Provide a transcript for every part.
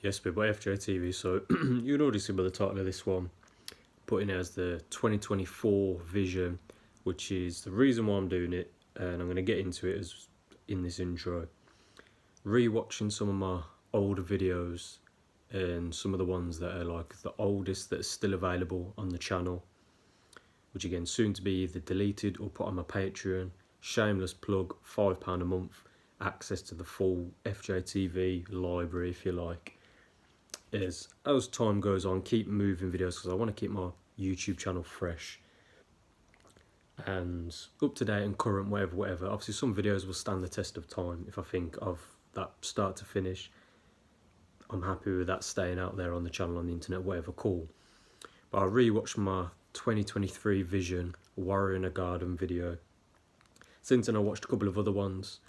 Yes, but by FJTV, so you can already see by the title of this one, putting it as the 2024 vision, which is the reason why I'm doing it, and I'm going to get into it as in this intro. Rewatching some of my older videos and some of the ones that are like the oldest that are still available on the channel, which again soon to be either deleted or put on my Patreon. Shameless plug, £5 a month, access to the full FJTV library if you like. As time goes on, keep moving videos because I want to keep my YouTube channel fresh and up to date and current, whatever. Obviously some videos will stand the test of time. If I think of that start to finish, I'm happy with that staying out there on the channel, on the internet, whatever, cool. But I rewatched my 2023 vision Warrior in a Garden video. Since then I watched a couple of other ones,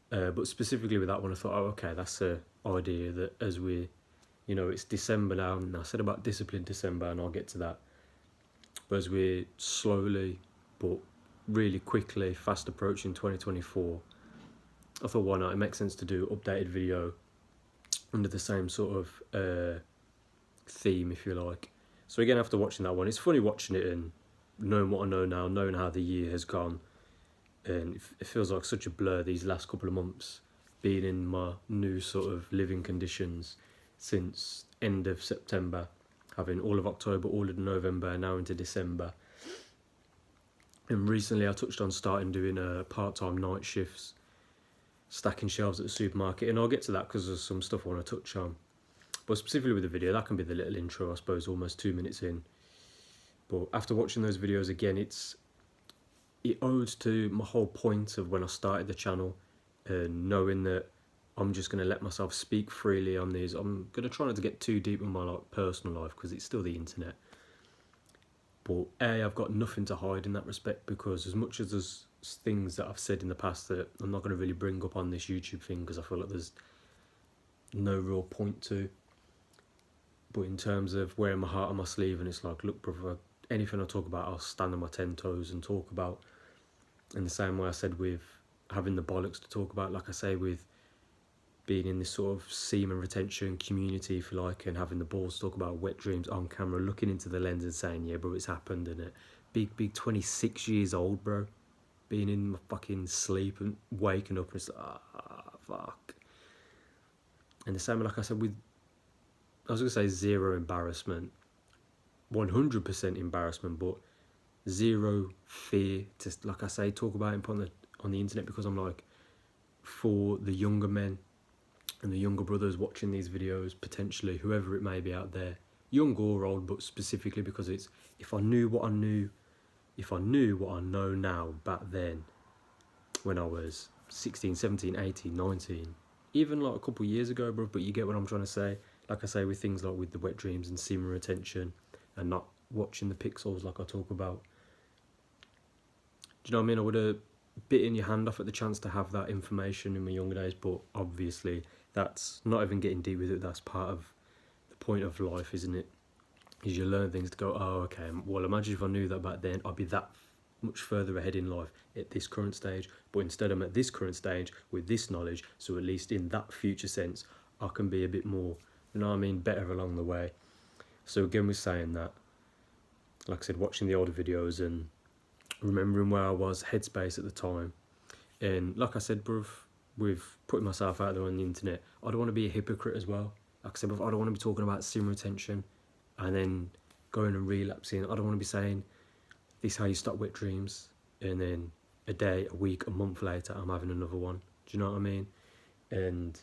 but specifically with that one I thought, oh okay, that's a idea that as we, it's December now, and I said about disciplined December and I'll get to that, but as we're slowly but really quickly fast approaching 2024, I thought why not, it makes sense to do an updated video under the same sort of theme, if you like. So again, after watching that one, it's funny watching it and knowing what I know now, knowing how the year has gone, and it feels like such a blur these last couple of months, being in my new sort of living conditions since end of September, having all of October, all of November, and now into December. And recently I touched on starting doing part-time night shifts, stacking shelves at the supermarket, and I'll get to that because there's some stuff I want to touch on. But specifically with the video, that can be the little intro, I suppose, almost 2 minutes in. But after watching those videos again, it owes to my whole point of when I started the channel, and knowing that I'm just going to let myself speak freely on these. I'm going to try not to get too deep in my personal life because it's still the internet. But I've got nothing to hide in that respect, because as much as there's things that I've said in the past that I'm not going to really bring up on this YouTube thing because I feel like there's no real point to. But in terms of wearing my heart on my sleeve, and it's like, look brother, anything I talk about I'll stand on my 10 toes and talk about. In the same way I said with having the bollocks to talk about, like I say with being in this sort of semen retention community, if you like, and having the balls to talk about wet dreams on camera, looking into the lens and saying, yeah bro, it's happened, and it big 26 years old, bro, being in my fucking sleep and waking up and it's like, fuck. And the same, like I said, with, I was going to say zero embarrassment, 100% embarrassment, but zero fear to, like I say, talk about it on the internet, because I'm like, for the younger men and the younger brothers watching these videos, potentially, whoever it may be out there, young or old, but specifically because it's, if I knew what I know now back then, when I was 16, 17, 18, 19, even like a couple of years ago, bro, but you get what I'm trying to say. Like I say, with things like with the wet dreams and semen retention and not watching the pixels like I talk about. Do you know what I mean? I would have bitten your hand off at the chance to have that information in my younger days, but obviously that's not even getting deep with it. That's part of the point of life, isn't it? Is you learn things to go, oh, okay, well, imagine if I knew that back then, I'd be that much further ahead in life at this current stage. But instead I'm at this current stage with this knowledge, so at least in that future sense, I can be a bit more, you know what I mean, better along the way. So again, we're saying that, like I said, watching the older videos and remembering where I was, headspace at the time. And like I said, bruv, with putting myself out there on the internet, I don't want to be a hypocrite as well. Like I said, bruv, I don't want to be talking about semen retention and then going and relapsing. I don't want to be saying, this is how you stop wet dreams, and then a day, a week, a month later, I'm having another one. Do you know what I mean? And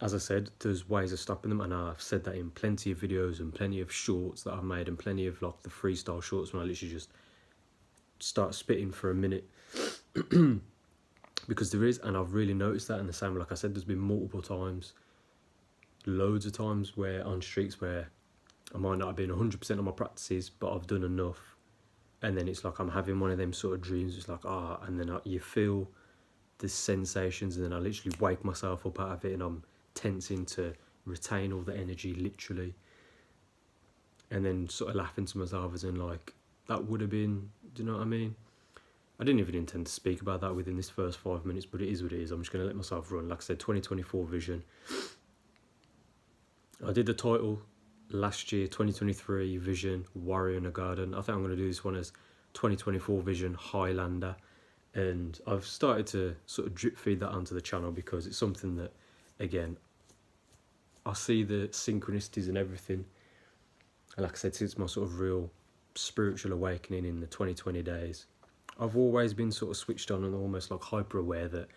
as I said, there's ways of stopping them, and I've said that in plenty of videos and plenty of shorts that I've made, and plenty of like the freestyle shorts when I literally just start spitting for a minute. Because there is, and I've really noticed that in the same, like I said, there's been multiple times, loads of times where on streaks where I might not have been 100% on my practices, but I've done enough, and then it's like I'm having one of them sort of dreams. It's like, and then you feel the sensations, and then I literally wake myself up out of it, and I'm tensing to retain all the energy, literally, and then sort of laughing to myself as in like, that would have been, do you know what I mean? I didn't even intend to speak about that within this first 5 minutes, but it is what it is. I'm just going to let myself run. Like I said, 2024 vision. I did the title last year, 2023 Vision Warrior in a Garden. I think I'm going to do this one as 2024 Vision Highlander, and I've started to sort of drip feed that onto the channel because it's something that, again, I see the synchronicities and everything. And like I said, since my sort of real spiritual awakening in the 2020 days, I've always been sort of switched on and almost like hyper aware that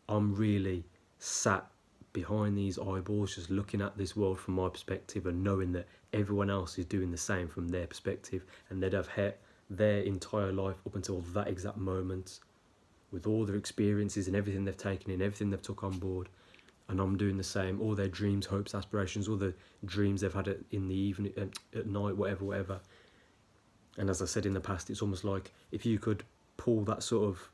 I'm really sat behind these eyeballs, just looking at this world from my perspective and knowing that everyone else is doing the same from their perspective, and they'd have had their entire life up until that exact moment with all their experiences and everything they've taken in, everything they've took on board, and I'm doing the same. All their dreams, hopes, aspirations, all the dreams they've had in the evening, at night, whatever. And as I said in the past, it's almost like if you could pull that sort of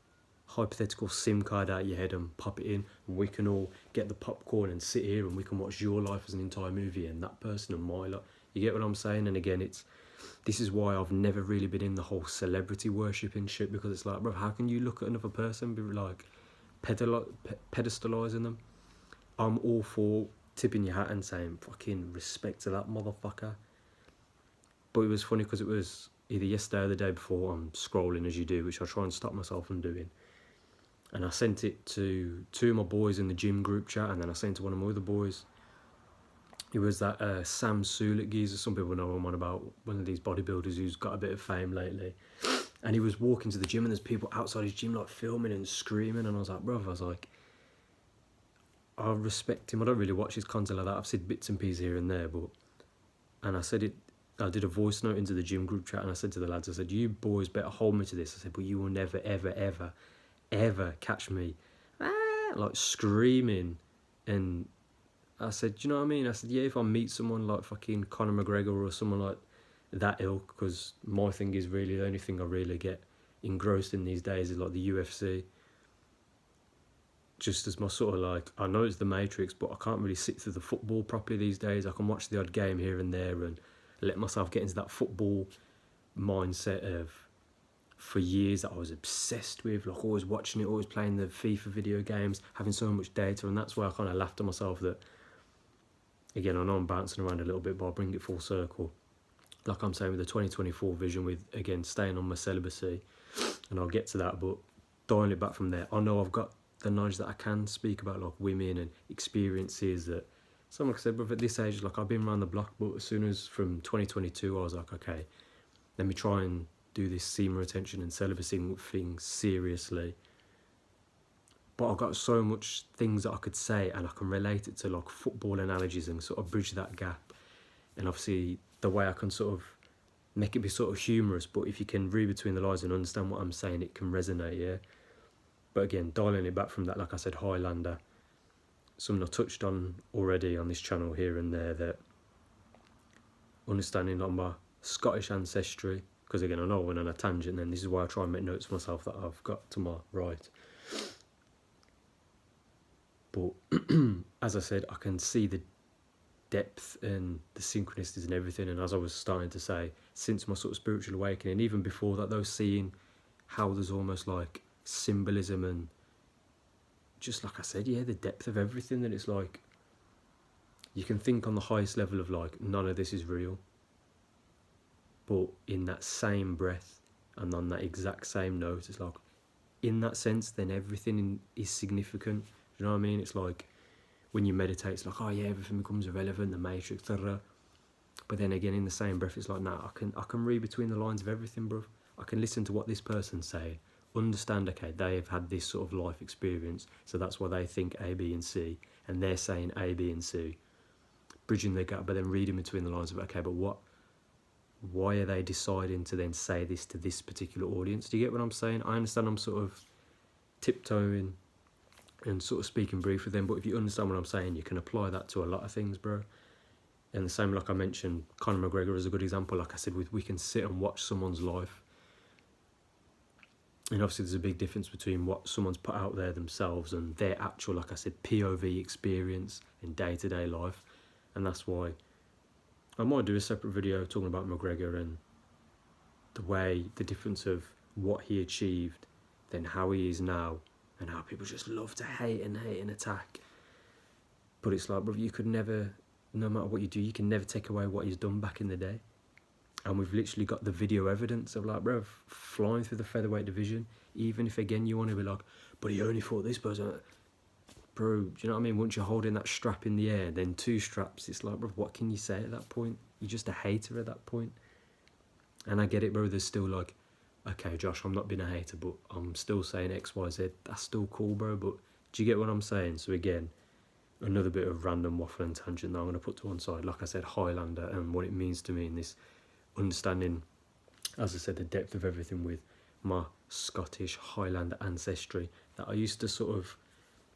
hypothetical SIM card out of your head and pop it in, and we can all get the popcorn and sit here and we can watch your life as an entire movie and that person and my life. You get what I'm saying? And again, this is why I've never really been in the whole celebrity worshipping shit, because it's like, bro, how can you look at another person and be like pedestalizing them? I'm all for tipping your hat and saying fucking respect to that motherfucker. But it was funny because it was either yesterday or the day before. I'm scrolling as you do, which I try and stop myself from doing. And I sent it to two of my boys in the gym group chat, and then I sent it to one of my other boys. It was that Sam Sulek geezer. Some people know him on about one of these bodybuilders who's got a bit of fame lately. And he was walking to the gym and there's people outside his gym like filming and screaming, and I was like, bro, I respect him. I don't really watch his content like that. I've seen bits and pieces here and there, and I did a voice note into the gym group chat, and I said to the lads, I said, you boys better hold me to this. I said, but you will never, ever, ever, ever catch me like screaming. And I said, do you know what I mean? I said, yeah, if I meet someone like fucking Conor McGregor or someone like that ilk, because my thing is really, the only thing I really get engrossed in these days is like the UFC. Just as my sort of like, I know it's the Matrix, but I can't really sit through the football properly these days. I can watch the odd game here and there and let myself get into that football mindset of, for years, that I was obsessed with, like always watching it, always playing the FIFA video games, having so much data. And that's where I kind of laughed at myself that, again, I know I'm bouncing around a little bit, but I'll bring it full circle. Like I'm saying with the 2024 vision, with, again, staying on my celibacy, and I'll get to that, but dialing it back from there, I know I've got the knowledge that I can speak about like women and experiences that, so like I said, but at this age, like I've been around the block, but as soon as from 2022, I was like, okay, let me try and do this semen retention and celibacy thing seriously. But I've got so much things that I could say, and I can relate it to like football analogies and sort of bridge that gap. And obviously the way I can sort of make it be sort of humorous, but if you can read between the lines and understand what I'm saying, it can resonate, yeah? But again, dialing it back from that, like I said, HighLander, something I touched on already on this channel here and there, that understanding like my Scottish ancestry, because again, I know I went on a tangent, and this is why I try and make notes for myself that I've got to my right. But as I said, I can see the depth and the synchronicities and everything, and as I was starting to say, since my sort of spiritual awakening, even before that though, seeing how there's almost like symbolism and just like I said, yeah, the depth of everything, that it's like you can think on the highest level of like none of this is real, but in that same breath and on that exact same note, it's like in that sense then everything is significant. You know what I mean? It's like when you meditate, it's like, oh yeah, everything becomes irrelevant, the Matrix, but then again in the same breath it's like, nah, I can read between the lines of everything, bro. I can listen to what this person's saying, understand, okay, they have had this sort of life experience, so that's why they think A, B and C, and they're saying A, B and C, bridging the gap, but then reading between the lines of, okay, but why are they deciding to then say this to this particular audience? Do you get what I'm saying? I understand I'm sort of tiptoeing and sort of speaking brief with them, but if you understand what I'm saying, you can apply that to a lot of things, bro. And the same, like I mentioned, Conor McGregor is a good example. Like I said, we can sit and watch someone's life, and obviously there's a big difference between what someone's put out there themselves and their actual, like I said, POV experience in day-to-day life. And that's why I might do a separate video talking about McGregor and the difference of what he achieved, then how he is now, and how people just love to hate and attack. But it's like, bro, you could never no matter what you do, you can never take away what he's done back in the day. And we've literally got the video evidence of like, bro, flying through the featherweight division. Even if again you want to be like, but he only fought this person, bro. Do you know what I mean? Once you're holding that strap in the air, then 2 straps, it's like, bro, what can you say at that point? You're just a hater at that point. And I get it, bro. There's still like, okay, Josh, I'm not being a hater, but I'm still saying X, Y, Z. That's still cool, bro. But do you get what I'm saying? So again, another bit of random waffle and tangent that I'm going to put to one side. Like I said, HighLander and what it means to me in this understanding, as I said, the depth of everything with my Scottish Highlander ancestry that I used to sort of,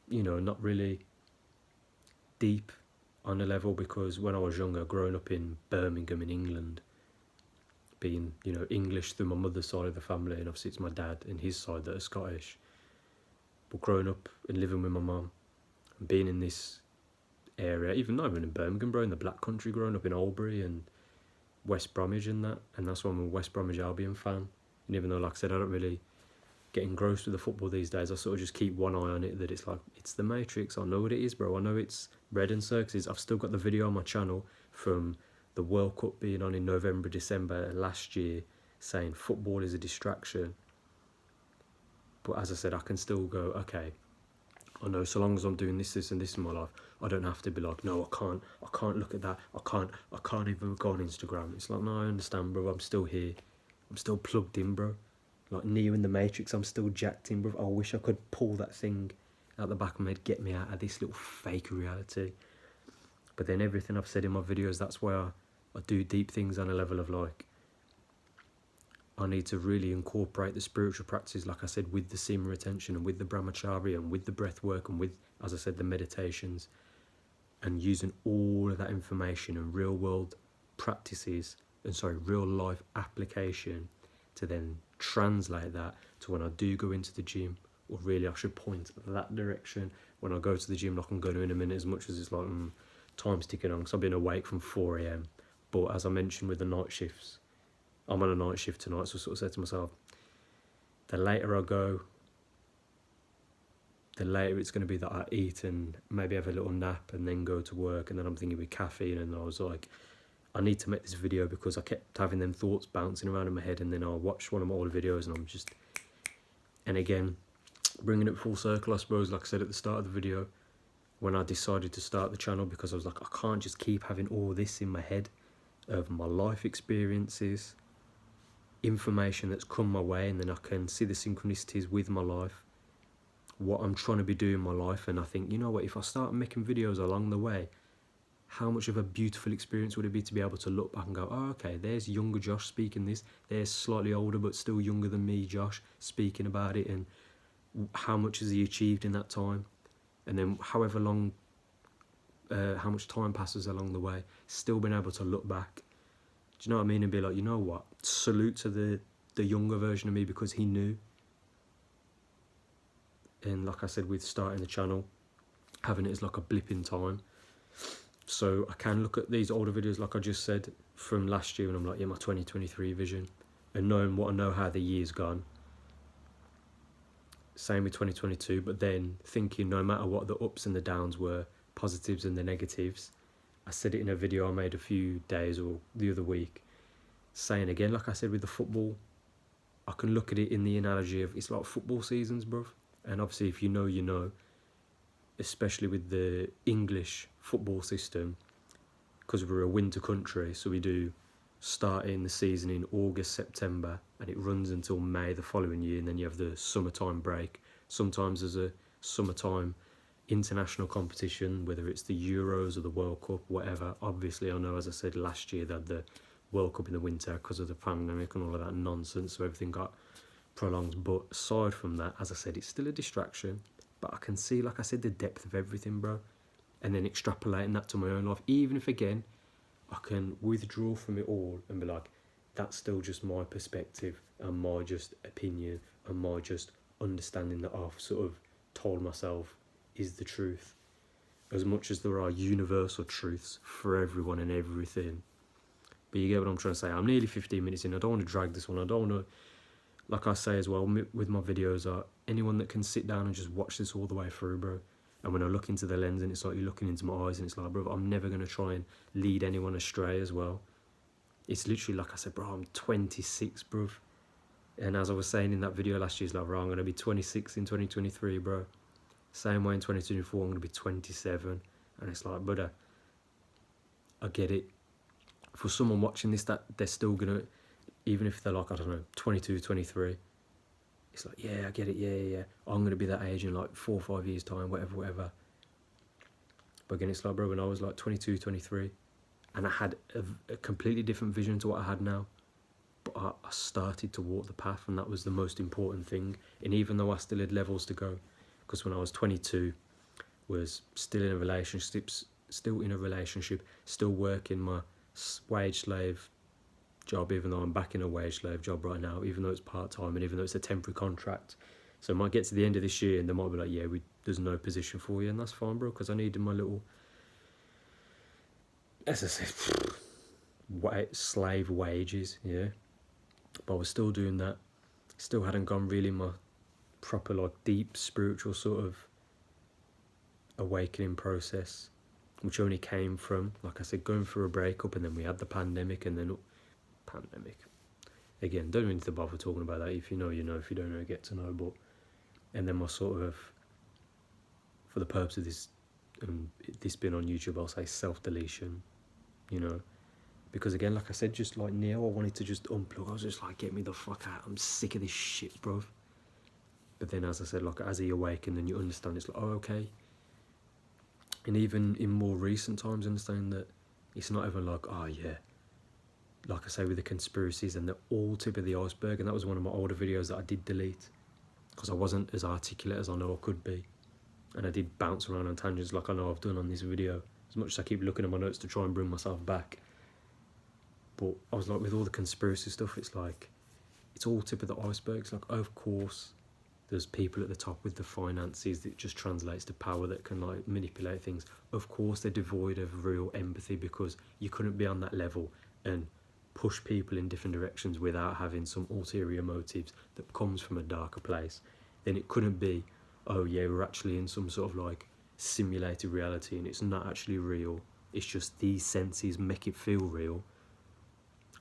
you know, not really deep on a level, because when I was younger, growing up in Birmingham in England, being, you know, English through my mother's side of the family, and obviously it's my dad and his side that are Scottish, but growing up and living with my mum and being in this area, even not even in Birmingham, bro, in the Black Country, growing up in Albury and West Bromwich and that, and that's why I'm a West Bromwich Albion fan. And even though, like I said, I don't really get engrossed with the football these days, I sort of just keep one eye on it, that it's like, it's the Matrix, I know what it is, bro, I know it's red and circuses. I've still got the video on my channel from the World Cup being on in November, December last year, saying football is a distraction. But as I said, I can still go, okay, I know, so long as I'm doing this, this and this in my life, I don't have to be like, no, I can't look at that, I can't even go on Instagram. It's like, no, I understand, bro, I'm still here, I'm still plugged in, bro. Like Neo in the Matrix, I'm still jacked in, bro. I wish I could pull that thing out the back of my head, get me out of this little fake reality. But then everything I've said in my videos, that's why I do deep things on a level of like, I need to really incorporate the spiritual practices, like I said, with the semen retention and with the brahmacharya and with the breath work and with, as I said, the meditations, and using all of that information and real world practices, and real life application, to then translate that to when I do go into the gym, or really I should point that direction when I go to the gym, like I'm going to in a minute, as much as it's like time's ticking on, because I've been awake from 4 a.m. But as I mentioned with the night shifts, I'm on a night shift tonight, so I sort of said to myself, the later I go, the later it's going to be that I eat and maybe have a little nap and then go to work. And then I'm thinking with caffeine, and I was like, I need to make this video, because I kept having them thoughts bouncing around in my head. And then I watched one of my old videos, and I'm just, and again, bringing it full circle, I suppose, like I said at the start of the video, when I decided to start the channel, because I was like, I can't just keep having all this in my head of my life experiences, information that's come my way, and then I can see the synchronicities with my life, what I'm trying to be doing in my life. And I think, you know what, if I start making videos along the way, how much of a beautiful experience would it be to be able to look back and go, oh, okay, there's younger Josh speaking this, there's slightly older but still younger than me Josh speaking about it, and how much has he achieved in that time. And then however long, how much time passes along the way, still being able to look back, do you know what I mean, and be like, you know what, salute to the younger version of me, because he knew. And like I said, with starting the channel, having it as like a blip in time, so I can look at these older videos, like I just said, from last year, and I'm like, yeah, my 2023 vision, and knowing what I know how the year's gone. Same with 2022, but then thinking no matter what the ups and the downs were, positives and the negatives. I said it in a video I made a few days or the other week, saying again, like I said with the football, I can look at it in the analogy of, it's like football seasons, bruv. And obviously if you know, you know, especially with the English football system, because we're a winter country, so we do starting the season in August, September, and it runs until May the following year, and then you have the summertime break. Sometimes there's a summertime international competition, whether it's the Euros or the World Cup, whatever. Obviously, I know, as I said, last year they had the World Cup in the winter because of the pandemic and all of that nonsense, so everything got prolonged. But aside from that, as I said, it's still a distraction, but I can see, like I said, the depth of everything, bro, and then extrapolating that to my own life, even if, again, I can withdraw from it all and be like, that's still just my perspective and my just opinion and my just understanding that I've sort of told myself is the truth, as much as there are universal truths for everyone and everything. But you get what I'm trying to say. I'm nearly 15 minutes in. I don't want to drag this one. I don't want to, like I say as well with my videos, anyone that can sit down and just watch this all the way through, bro, And when I look into the lens and it's like you're looking into my eyes and it's like, bro, I'm never going to try and lead anyone astray as well. It's literally like I said, bro, I'm 26, bro. And as I was saying in that video last year, it's like, bro, I'm going to be 26 in 2023, bro. Same way in 2024, I'm going to be 27. And it's like, brother, I get it. For someone watching this, that they're still going to, even if they're like, I don't know, 22, 23, it's like, yeah, I get it, yeah. I'm going to be that age in like 4 or 5 years' time, whatever. But again, it's like, bro, when I was like 22, 23, and I had a completely different vision to what I had now, but I started to walk the path, and that was the most important thing. And even though I still had levels to go, because when I was 22, was still in a relationship, still working my wage slave job, even though I'm back in a wage slave job right now, even though it's part-time and even though it's a temporary contract. So I might get to the end of this year and they might be like, yeah, there's no position for you, and that's fine, bro, because I needed my little, as I said, slave wages, yeah. But I was still doing that, still hadn't gone really my proper like deep spiritual sort of awakening process, which only came from, like I said, going through a breakup, and then we had the pandemic, and then again, don't need to bother talking about that. If you know, you know. If you don't know, get to know. But and then my sort of, for the purpose of this, this being on YouTube, I'll say self-deletion, you know, because again, like I said, just like Neo, I wanted to just unplug. I was just like, get me the fuck out. I'm sick of this shit, bro. But then, as I said, like as you awaken, then you understand. It's like, oh, okay. And even in more recent times, understanding that it's not even like, oh yeah, like I say with the conspiracies, and they're all tip of the iceberg. And that was one of my older videos that I did delete because I wasn't as articulate as I know I could be, and I did bounce around on tangents like I know I've done on this video, as much as I keep looking at my notes to try and bring myself back. But I was like, with all the conspiracy stuff, it's like, it's all tip of the iceberg. It's like, oh, of course there's people at the top with the finances that just translates to power that can like manipulate things. Of course they're devoid of real empathy, because you couldn't be on that level and push people in different directions without having some ulterior motives that comes from a darker place. Then it couldn't be, oh yeah, we're actually in some sort of like simulated reality and it's not actually real, it's just these senses make it feel real.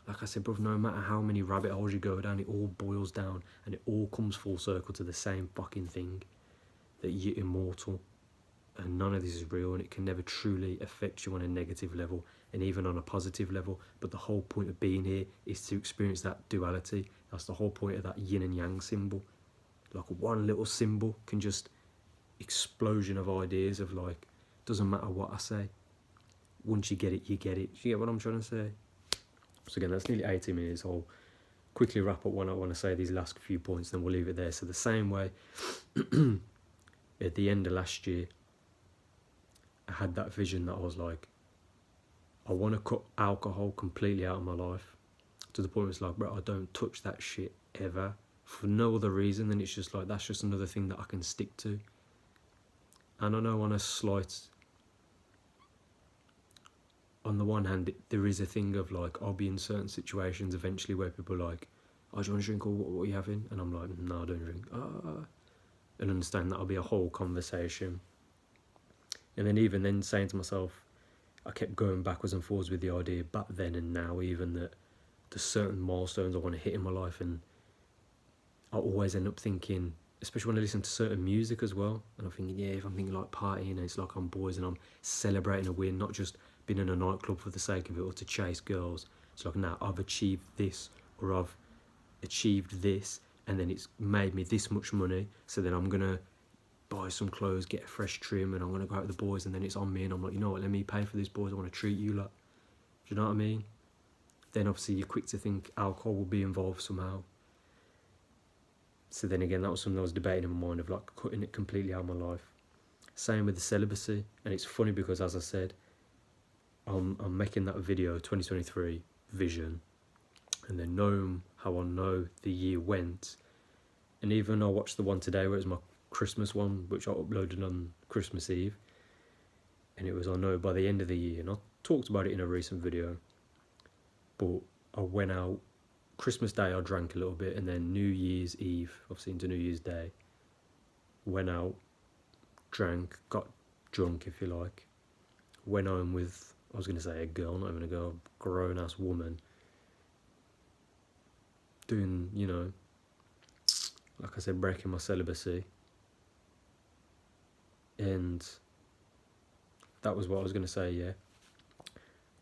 Like I said, bro, no matter how many rabbit holes you go down, it all boils down and it all comes full circle to the same fucking thing, that you're immortal and none of this is real, and it can never truly affect you on a negative level and even on a positive level. But the whole point of being here is to experience that duality. That's the whole point of that yin and yang symbol. Like one little symbol can just explosion of ideas of like, doesn't matter what I say, once you get it, you get it. Do you get what I'm trying to say? So again, that's nearly 80 minutes. I'll quickly wrap up what I want to say, these last few points, then we'll leave it there. So the same way, at the end of last year, I had that vision that I was like, I want to cut alcohol completely out of my life, to the point where it's like, bro, I don't touch that shit ever, for no other reason than it's just like, that's just another thing that I can stick to. And I know on a slight, on the one hand, there is a thing of like, I'll be in certain situations eventually where people are like, oh, do you want to drink, or what are you having? And I'm like, no, I don't drink. And understand that'll be a whole conversation. And then even then saying to myself, I kept going backwards and forwards with the idea back then and now even, that there's certain milestones I want to hit in my life, and I always end up thinking, especially when I listen to certain music as well, and I'm thinking, yeah, if I'm thinking like partying and it's like I'm boys and I'm celebrating a win, not just being in a nightclub for the sake of it or to chase girls. It's like, now I've achieved this, or I've achieved this, and then it's made me this much money, so then I'm gonna buy some clothes, get a fresh trim, and I'm gonna go out with the boys, and then it's on me, and I'm like, you know what, let me pay for this, boys, I want to treat you lot. Do you know what I mean? Then obviously you're quick to think alcohol will be involved somehow. So then again, that was something I was debating in my mind, of like cutting it completely out of my life. Same with the celibacy. And it's funny because, as I said, I'm making that video 2023 vision, and then knowing how I know the year went, and even I watched the one today where it was my Christmas one, which I uploaded on Christmas Eve, and it was, I know by the end of the year, and I talked about it in a recent video, but I went out Christmas Day, I drank a little bit, and then New Year's Eve, obviously into New Year's Day, went out, drank, got drunk if you like, went home with, I was going to say a girl, not even a girl, grown ass woman, doing, like I said, breaking my celibacy. And that was what I was going to say, yeah.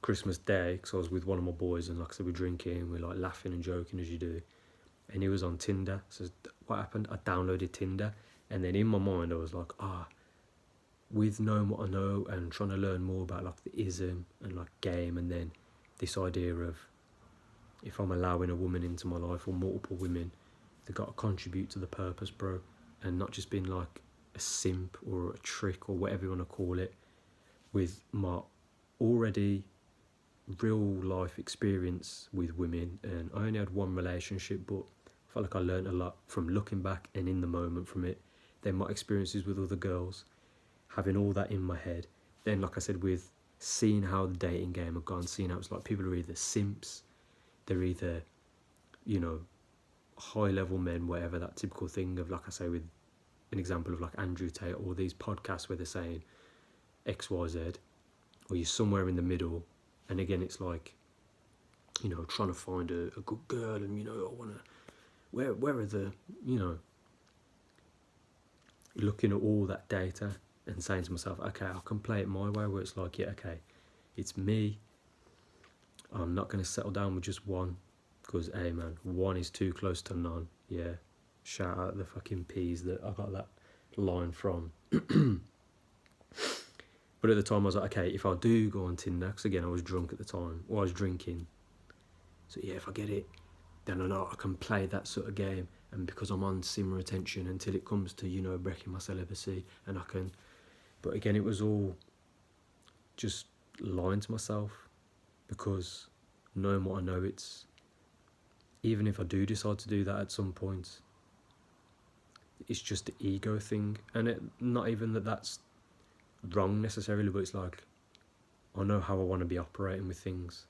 Christmas Day, because I was with one of my boys, and like I said, we're drinking, we're like laughing and joking as you do. And he was on Tinder. So what happened? I downloaded Tinder, and then in my mind I was like, with knowing what I know and trying to learn more about like the ism and like game, and then this idea of if I'm allowing a woman into my life or multiple women, they got to contribute to the purpose, bro, and not just being like a simp or a trick or whatever you want to call it. With my already real life experience with women, and I only had one relationship, but I felt like I learned a lot from looking back and in the moment from it. Then my experiences with other girls, having all that in my head. Then, like I said, with seeing how the dating game had gone, seeing how it's like people are either simps, they're either, high level men, whatever, that typical thing of, like I say, with an example of like Andrew Tate or these podcasts where they're saying X, Y, Z, or you're somewhere in the middle. And again, it's like, trying to find a good girl, and, I want to, where are the, looking at all that data and saying to myself, okay, I can play it my way, where it's like, yeah, okay, it's me. I'm not going to settle down with just one, because, hey, man, one is too close to none, yeah. Shout out the fucking peas that I got that line from. But at the time I was like, okay, if I do go on Tinder, because again I was drunk at the time, or I was drinking, so yeah, if I get it, then I know I can play that sort of game, and because I'm on simmer attention until it comes to, breaking my celibacy, and I can, but again it was all just lying to myself, because knowing what I know, it's, even if I do decide to do that at some point, it's just the ego thing, and not even that's wrong necessarily, but it's like, I know how I want to be operating with things.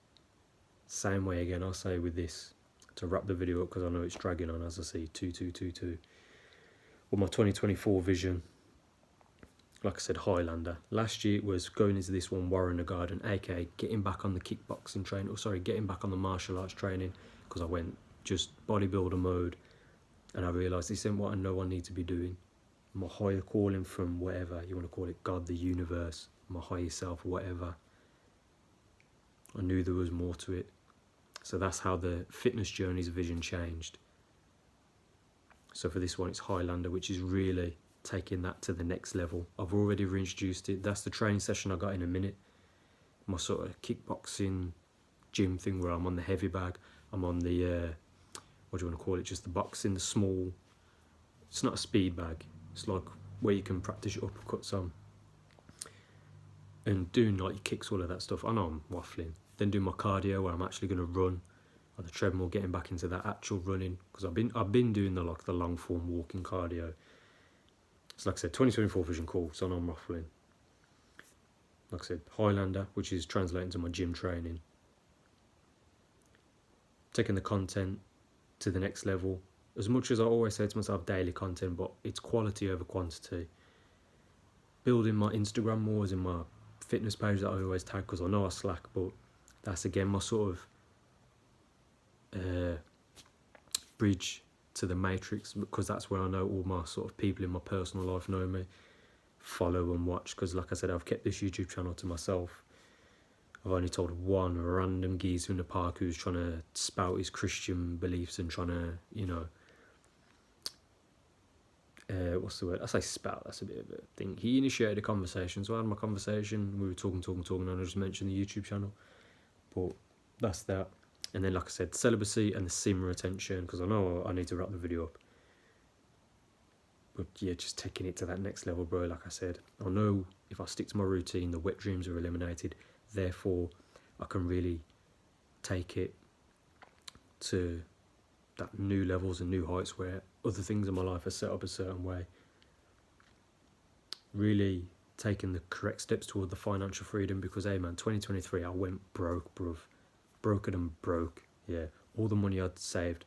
Same way again, I'll say with this, to wrap the video up, because I know it's dragging on, as I see, 2222. Well, my 2024 vision, like I said, HighLander. Last year it was going into this one, Warren the Garden, aka getting back on the kickboxing training, getting back on the martial arts training, because I went just bodybuilder mode, and I realised this isn't what I know I need to be doing. My higher calling from whatever you want to call it, God, the universe, my higher self, whatever. I knew there was more to it. So that's how the fitness journey's vision changed. So for this one, it's HighLander, which is really taking that to the next level. I've already reintroduced it. That's the training session I got in a minute. My sort of kickboxing gym thing where I'm on the heavy bag. I'm on the, what do you want to call it, just the boxing, the small, it's not a speed bag. It's like where you can practice your uppercuts on. And doing like your kicks, all of that stuff. I know I'm waffling. Then doing my cardio where I'm actually going to run on the treadmill, getting back into that actual running. Because I've been doing the long form walking cardio. So like I said, 2024 vision cool, so I know I'm waffling. Like I said, HighLander, which is translating to my gym training. Taking the content to the next level. As much as I always say to myself, daily content, but it's quality over quantity. Building my Instagram more, as in my fitness page that I always tag, because I know I slack, but that's again my sort of bridge to the matrix, because that's where I know all my sort of people in my personal life know me, follow and watch, because like I said, I've kept this YouTube channel to myself. I've only told one random geezer in the park who's trying to spout his Christian beliefs and trying to, what's the word? I say spout, that's a bit of a thing. He initiated a conversation, so I had my conversation, we were talking, and I just mentioned the YouTube channel. But that's that. And then, like I said, celibacy and the simmer attention, because I know I need to wrap the video up. But yeah, just taking it to that next level, bro. Like I said, I know if I stick to my routine, the wet dreams are eliminated. Therefore, I can really take it to that new levels and new heights where other things in my life are set up a certain way. Really taking the correct steps toward the financial freedom, because, hey man, 2023, I went broke, bruv. Broken, yeah. All the money I'd saved.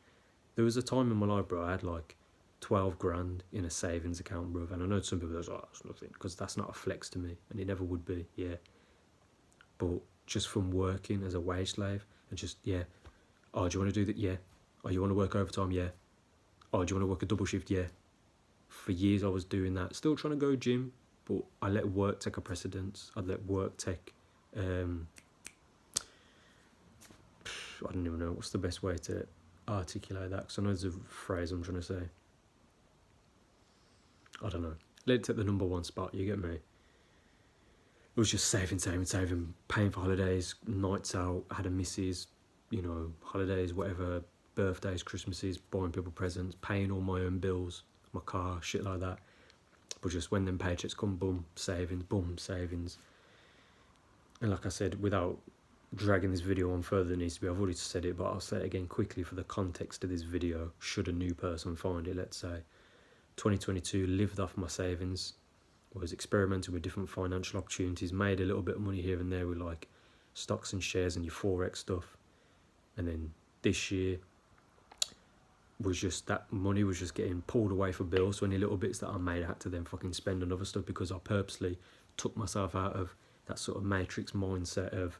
There was a time in my life, bro, I had like 12 grand in a savings account, bruv. And I know some people are like, oh, that's nothing, because that's not a flex to me, and it never would be, yeah. But just from working as a wage slave, and just, yeah, oh, do you want to do that? Yeah. Oh, you want to work overtime? Yeah. Oh, do you want to work a double shift? Yeah. For years I was doing that, still trying to go gym, but I let work take a precedence. I'd let work take, I don't even know what's the best way to articulate that, because I know there's a phrase I'm trying to say. I don't know. Let it take the number one spot, you get me? It was just saving, paying for holidays, nights out, had a missus, you know, holidays, whatever, birthdays, Christmases, buying people presents, paying all my own bills, my car, shit like that. But just when them paychecks come, boom, savings. And like I said, without dragging this video on further than it needs to be, I've already said it, but I'll say it again quickly for the context of this video, should a new person find it. Let's say 2022, lived off my savings, was experimenting with different financial opportunities, made a little bit of money here and there with like stocks and shares and your Forex stuff. And then this year was just, that money was just getting pulled away for bills. So any little bits that I made, I had to then fucking spend on other stuff, because I purposely took myself out of that sort of matrix mindset of,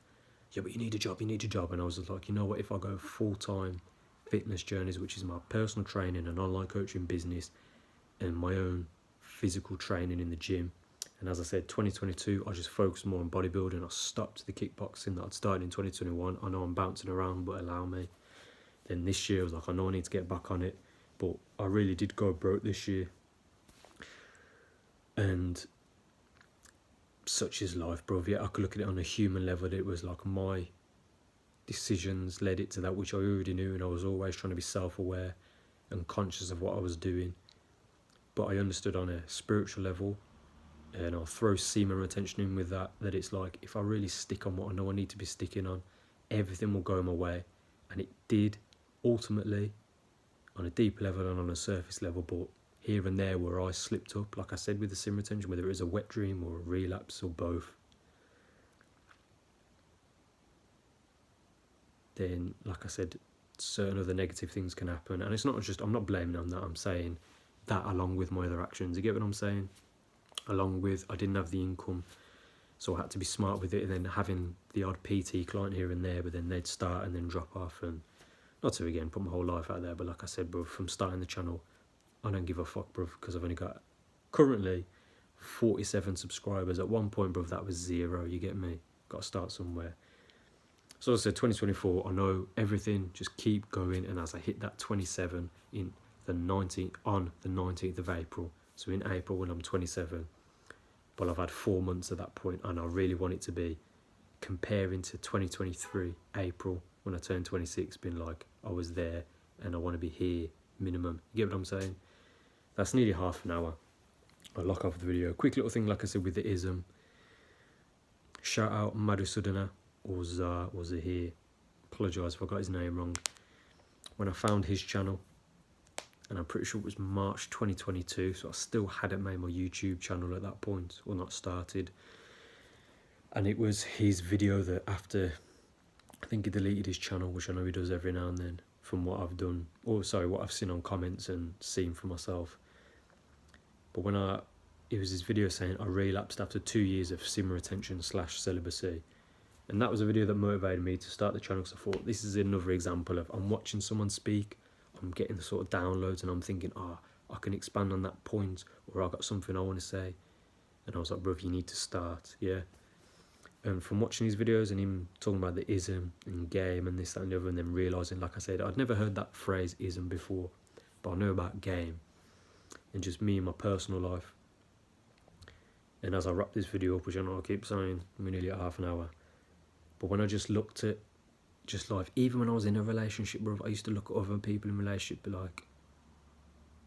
yeah, but you need a job. And I was just like, you know what, if I go full-time fitness journeys, which is my personal training and online coaching business and my own physical training in the gym. And as I said, 2022, I just focused more on bodybuilding. I stopped the kickboxing that I'd started in 2021. I know I'm bouncing around, but allow me. Then this year, I was like, I know I need to get back on it. But I really did go broke this year. And such is life, bro. Yeah, I could look at it on a human level. It was like my decisions led it to that, which I already knew. And I was always trying to be self-aware and conscious of what I was doing. But I understood on a spiritual level, and I'll throw semen retention in with that, that it's like, if I really stick on what I know I need to be sticking on, everything will go my way. And it did, ultimately, on a deep level and on a surface level. But here and there where I slipped up, like I said with the semen retention, whether it was a wet dream or a relapse or both, then, like I said, certain other negative things can happen. And it's not just, I'm not blaming on that, I'm saying that along with my other actions, you get what I'm saying? Along with, I didn't have the income, so I had to be smart with it, and then having the odd PT client here and there, but then they'd start and then drop off, and not to again put my whole life out there, but like I said, bro, from starting the channel, I don't give a fuck, bro, because I've only got currently 47 subscribers. At one point, bro, that was 0, you get me? Got to start somewhere. So I said 2024, I know everything, just keep going, and as I hit that 27 in the 19th, on the 19th of April, so in April when I'm 27, but I've had 4 months at that point, and I really want it to be comparing to 2023 April when I turned 26, being like, I was there and I want to be here minimum. You get what I'm saying? That's nearly half an hour. I'll lock off the video. Quick little thing, like I said, with the ism. Shout out Madhusudana or Zahir. Apologise if I got his name wrong. When I found his channel, and I'm pretty sure it was March 2022, so I still hadn't made my YouTube channel at that point, or not started. And it was his video that after, I think he deleted his channel, which I know he does every now and then, from what I've done, or sorry, what I've seen on comments and seen for myself. But it was his video saying, I relapsed after 2 years of semen retention / celibacy. And that was a video that motivated me to start the channel, because I thought, this is another example of, I'm watching someone speak, I'm getting the sort of downloads, and I'm thinking, I can expand on that point, or I got something I want to say. And I was like, bro, you need to start, yeah. And from watching these videos and him talking about the ism and game and this, that and the other, and then realising, like I said, I'd never heard that phrase ism before, but I know about game and just me in my personal life. And as I wrap this video up, which I know I keep saying, we're nearly at half an hour, but when I just looked at just life, even when I was in a relationship, bro, I used to look at other people in relationship, be like,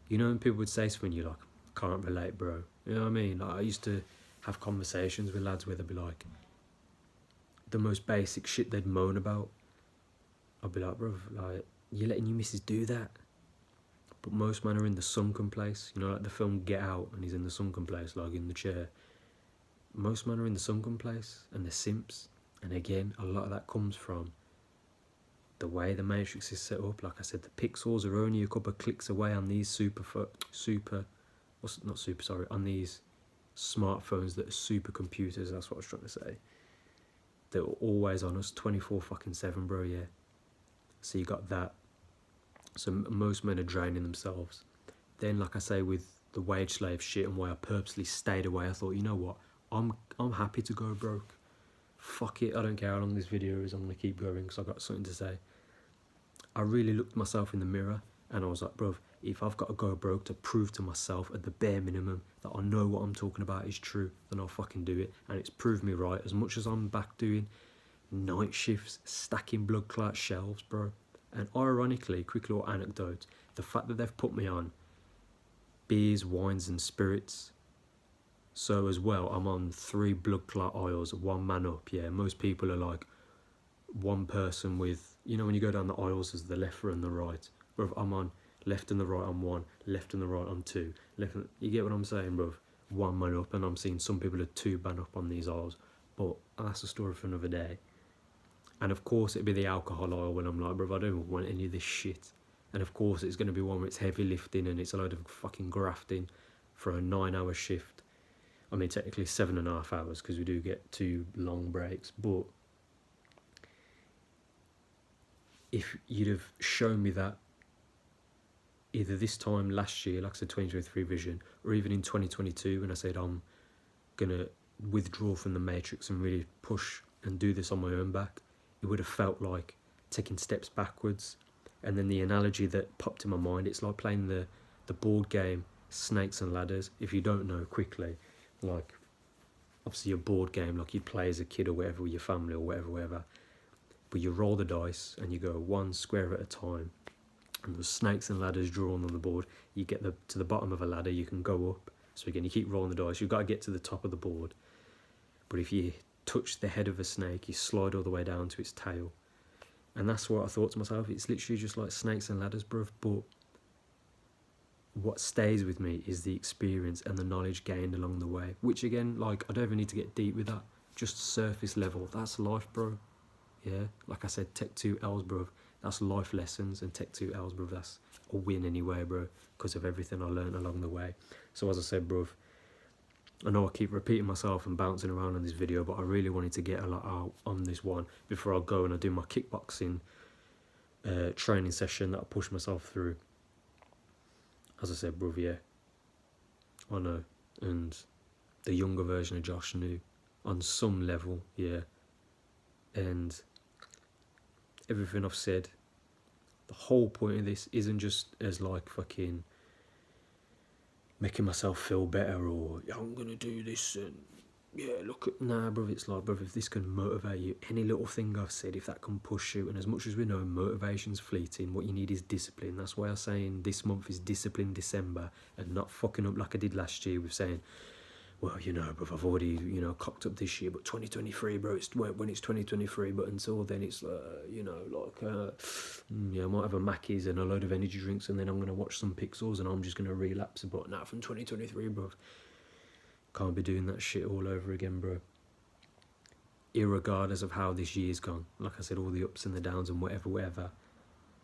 you know, when people would say something, you're like, can't relate, bro. You know what I mean? Like, I used to have conversations with lads where they'd be like, the most basic shit they'd moan about, I'd be like, bro, like, you're letting your missus do that? But most men are in the sunken place, you know, like the film Get Out, and he's in the sunken place, like in the chair. Most men are in the sunken place, and they're simps. And again, a lot of that comes from the way the Matrix is set up, like I said, the pixels are only a couple of clicks away on these on these smartphones that are supercomputers. That's what I was trying to say. They're always on us, 24/7, bro. Yeah. So you got that. So most men are draining themselves. Then, like I say, with the wage slave shit and why I purposely stayed away, I thought, you know what, I'm happy to go broke. Fuck it, I don't care how long this video is, I'm gonna keep going because I got something to say. I really looked myself in the mirror and I was like, bro, if I've got to go broke to prove to myself at the bare minimum that I know what I'm talking about is true, then I'll fucking do it. And it's proved me right. As much as I'm back doing night shifts, stacking blood clot shelves, bro. And ironically, quick little anecdote, the fact that they've put me on beers, wines and spirits. So as well, I'm on 3 blood clot aisles, 1 man up. Yeah, most people are like one person with, you know, when you go down the aisles, there's the left and the right. Bro, I'm on left and the right on 1, left and the right on 2. You get what I'm saying, bro? 1 man up, and I'm seeing some people are 2 man up on these aisles. But that's a story for another day. And of course, it'd be the alcohol aisle when I'm like, bro, I don't want any of this shit. And of course, it's going to be one where it's heavy lifting and it's a load of fucking grafting for a 9-hour shift. I mean, technically 7.5 hours because we do get 2 long breaks. But if you'd have shown me that either this time last year, like I said, 2023 vision, or even in 2022 when I said I'm going to withdraw from the Matrix and really push and do this on my own back, it would have felt like taking steps backwards. And then the analogy that popped in my mind, it's like playing the board game Snakes and Ladders. If you don't know, quickly, like obviously a board game like you'd play as a kid or whatever with your family or whatever, but you roll the dice and you go 1 square at a time, and there's snakes and ladders drawn on the board. You get to the bottom of a ladder, you can go up. So again, you keep rolling the dice, you've got to get to the top of the board. But if you touch the head of a snake, you slide all the way down to its tail. And that's what I thought to myself, it's literally just like snakes and ladders, bruv. But what stays with me is the experience and the knowledge gained along the way. Which again, like, I don't even need to get deep with that. Just surface level, that's life, bro. Yeah, like I said, Tech 2 L's, bruv. That's life lessons, and Tech 2 L's, bruv, that's a win anyway, bro, because of everything I learned along the way. So as I said, bruv, I know I keep repeating myself and bouncing around on this video, but I really wanted to get a lot out on this one before I go and I do my kickboxing training session that I push myself through. As I said, bruv, yeah, I know, and the younger version of Josh knew on some level, yeah, and everything I've said, the whole point of this isn't just as like fucking making myself feel better or yeah, I'm gonna do this and yeah, look at, nah, bruv, it's like, bruv, if this can motivate you, any little thing I've said, if that can push you, and as much as we know motivation's fleeting, what you need is discipline. That's why I'm saying this month is Discipline December, and not fucking up like I did last year with saying, well, you know, bruv, I've already, you know, cocked up this year, but 2023, bro, it's when it's 2023, but until then it's, you know, like, yeah, I might have a Mackey's and a load of energy drinks, and then I'm going to watch some Pixels, and I'm just going to relapse, but now from 2023, bruv, can't be doing that shit all over again, bro. Irregardless of how this year's gone, like I said, all the ups and the downs and whatever,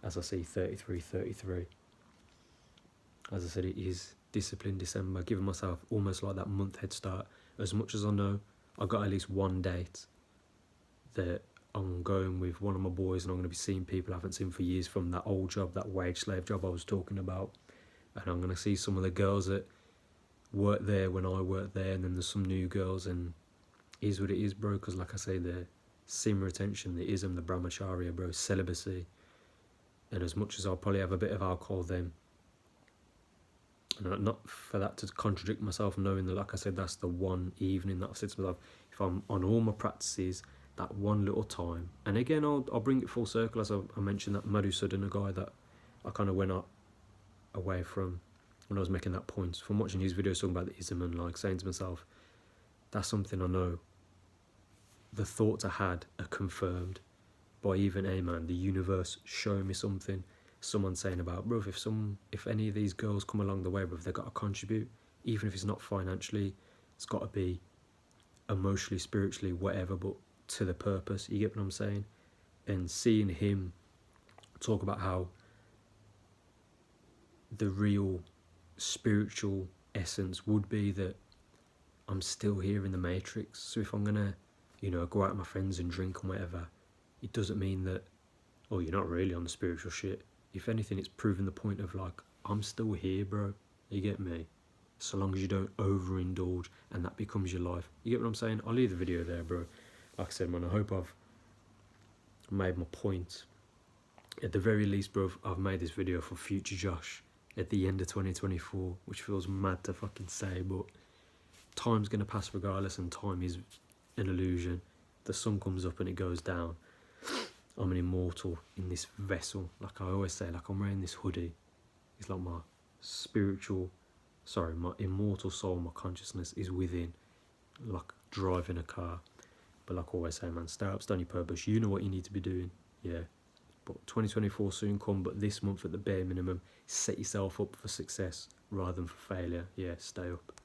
as I say, 33. As I said, it is Discipline December, giving myself almost like that month head start. As much as I know I got at least one date that I'm going with one of my boys and I'm going to be seeing people I haven't seen for years from that old job, that wage slave job I was talking about, and I'm going to see some of the girls that worked there when I worked there, and then there's some new girls, and it is what it is, bro, because like I say, the sim retention, the ism, the brahmacharya, bro, celibacy, and as much as I'll probably have a bit of alcohol then, and not for that to contradict myself, knowing that, like I said, that's the one evening that I've said to myself, if I'm on all my practices, that one little time, and again, I'll bring it full circle, as I mentioned that Madhusudan, a guy that I kind of went up away from when I was making that point, from watching his videos talking about the ism and like saying to myself, that's something I know. The thoughts I had are confirmed by even the universe showing me something. Someone saying about, bro, if any of these girls come along the way, bro, they've got to contribute, even if it's not financially, it's got to be emotionally, spiritually, whatever, but to the purpose. You get what I'm saying? And seeing him talk about how the real spiritual essence would be that I'm still here in the matrix. So if I'm gonna, go out with my friends and drink and whatever, it doesn't mean that, oh, you're not really on the spiritual shit. If anything, it's proving the point of like, I'm still here, bro. You get me? So long as you don't overindulge and that becomes your life. You get what I'm saying? I'll leave the video there, bro. Like I said, man, I hope I've made my point. At the very least, bro, I've made this video for future Josh at the end of 2024, which feels mad to fucking say, but time's going to pass regardless, and time is an illusion. The sun comes up and it goes down. I'm an immortal in this vessel. Like I always say, like I'm wearing this hoodie. It's like my immortal soul, my consciousness is within, like driving a car. But like I always say, man, stay up, stay on your purpose. You know what you need to be doing, yeah. But 2024 soon come, but this month at the bare minimum, set yourself up for success rather than for failure. Yeah, stay up.